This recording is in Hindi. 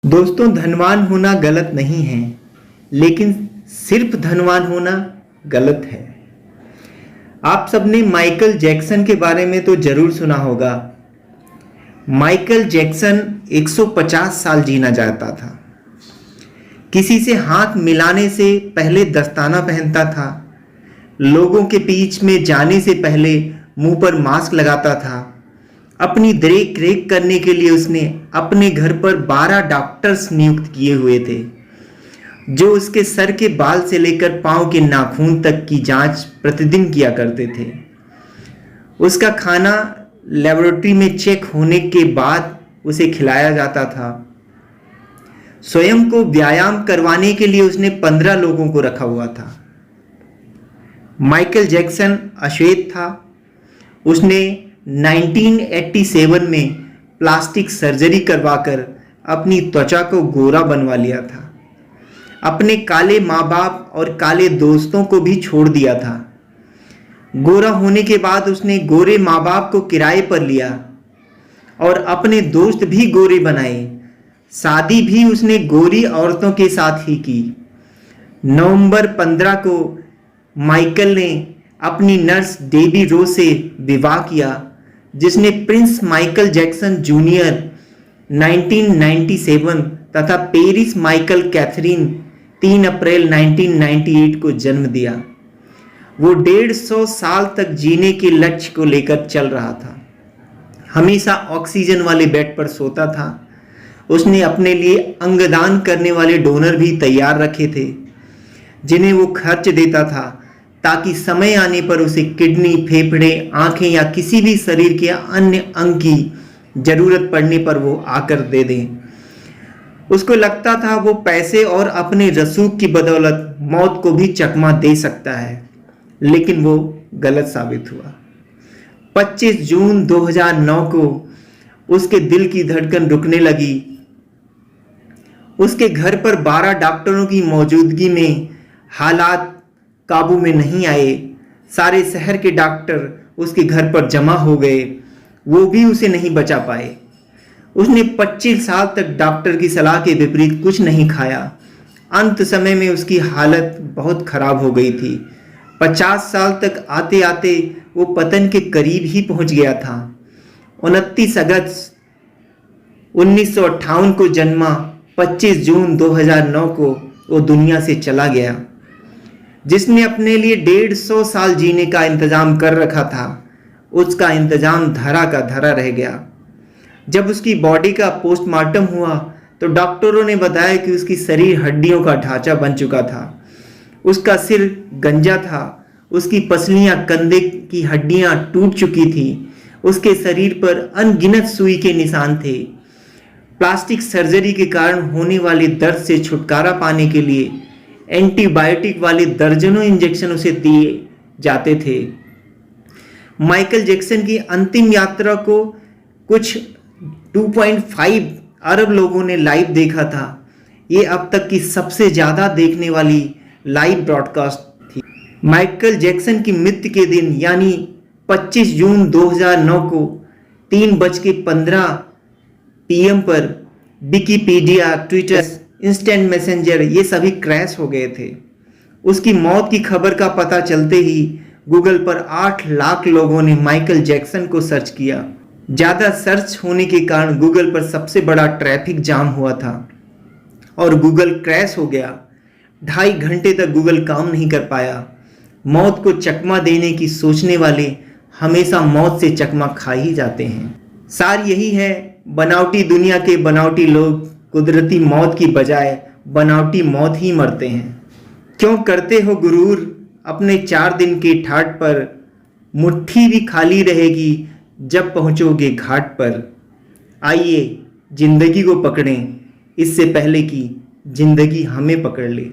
दोस्तों, धनवान होना गलत नहीं है, लेकिन सिर्फ धनवान होना गलत है। आप सबने माइकल जैक्सन के बारे में तो जरूर सुना होगा। माइकल जैक्सन 150 साल जीना चाहता था। किसी से हाथ मिलाने से पहले दस्ताना पहनता था। लोगों के बीच में जाने से पहले मुंह पर मास्क लगाता था। अपनी देख रेख करने के लिए उसने अपने घर पर 12 डॉक्टर्स नियुक्त किए हुए थे, जो उसके सर के बाल से लेकर पांव के नाखून तक की जांच प्रतिदिन किया करते थे। उसका खाना लेबोरेटरी में चेक होने के बाद उसे खिलाया जाता था। स्वयं को व्यायाम करवाने के लिए उसने 15 लोगों को रखा हुआ था। माइकल जैक्सन अश्वेत था। उसने 1987 में प्लास्टिक सर्जरी करवाकर अपनी त्वचा को गोरा बनवा लिया था। अपने काले माँ बाप और काले दोस्तों को भी छोड़ दिया था। गोरा होने के बाद उसने गोरे माँ बाप को किराए पर लिया और अपने दोस्त भी गोरे बनाए। शादी भी उसने गोरी औरतों के साथ ही की। नवंबर 15 को माइकल ने अपनी नर्स डेबी रोज से विवाह किया, जिसने प्रिंस माइकल जैक्सन जूनियर 1997 तथा पेरिस माइकल कैथरीन 3 अप्रैल 1998 को जन्म दिया। वो 150 साल तक जीने के लक्ष्य को लेकर चल रहा था। हमेशा ऑक्सीजन वाले बेड पर सोता था। उसने अपने लिए अंगदान करने वाले डोनर भी तैयार रखे थे, जिन्हें वो खर्च देता था ताकि समय आने पर उसे किडनी, फेफड़े, आंखें या किसी भी शरीर के अन्य अंग की जरूरत पड़ने पर वो आकर दे दें। उसको लगता था वो पैसे और अपने रसूख की बदौलत मौत को भी चकमा दे सकता है, लेकिन वो गलत साबित हुआ। 25 जून 2009 को उसके दिल की धड़कन रुकने लगी। उसके घर पर 12 डॉक्टरों की मौजूदगी में हालात काबू में नहीं आए। सारे शहर के डॉक्टर उसके घर पर जमा हो गए, वो भी उसे नहीं बचा पाए। उसने 25 साल तक डॉक्टर की सलाह के विपरीत कुछ नहीं खाया। अंत समय में उसकी हालत बहुत खराब हो गई थी। 50 साल तक आते आते वो पतन के करीब ही पहुंच गया था। 29 अगस्त 1958 को जन्मा, 25 जून 2009 को वो दुनिया से चला गया। जिसने अपने लिए 150 साल जीने का इंतजाम कर रखा था, उसका इंतजाम धरा का धरा रह गया। जब उसकी बॉडी का पोस्टमार्टम हुआ तो डॉक्टरों ने बताया कि उसकी शरीर हड्डियों का ढांचा बन चुका था। उसका सिर गंजा था, उसकी पसलियां, कंधे की हड्डियां टूट चुकी थी। उसके शरीर पर अनगिनत सुई के निशान थे। प्लास्टिक सर्जरी के कारण होने वाले दर्द से छुटकारा पाने के लिए एंटीबायोटिक वाले दर्जनों इंजेक्शन उसे दिए जाते थे। माइकल जैक्सन की अंतिम यात्रा को कुछ 2.5 अरब लोगों ने लाइव देखा था। ये अब तक की सबसे ज्यादा देखने वाली लाइव ब्रॉडकास्ट थी। माइकल जैक्सन की मृत्यु के दिन यानी 25 जून 2009 को 3:15 PM पर विकिपीडिया, ट्विटर, इंस्टेंट मैसेंजर ये सभी क्रैश हो गए थे। उसकी मौत की खबर का पता चलते ही गूगल पर 8 लाख लोगों ने माइकल जैक्सन को सर्च किया। ज़्यादा सर्च होने के कारण गूगल पर सबसे बड़ा ट्रैफिक जाम हुआ था और गूगल क्रैश हो गया। 2.5 घंटे तक गूगल काम नहीं कर पाया। मौत को चकमा देने की सोचने वाले हमेशा मौत से चकमा खा ही जाते हैं। सार यही है, बनावटी दुनिया के बनावटी लोग कुदरती मौत की बजाय बनावटी मौत ही मरते हैं। क्यों करते हो गुरूर अपने 4 दिन के ठाट पर, मुट्ठी भी खाली रहेगी जब पहुंचोगे घाट पर। आइए जिंदगी को पकड़ें इससे पहले कि जिंदगी हमें पकड़ ले।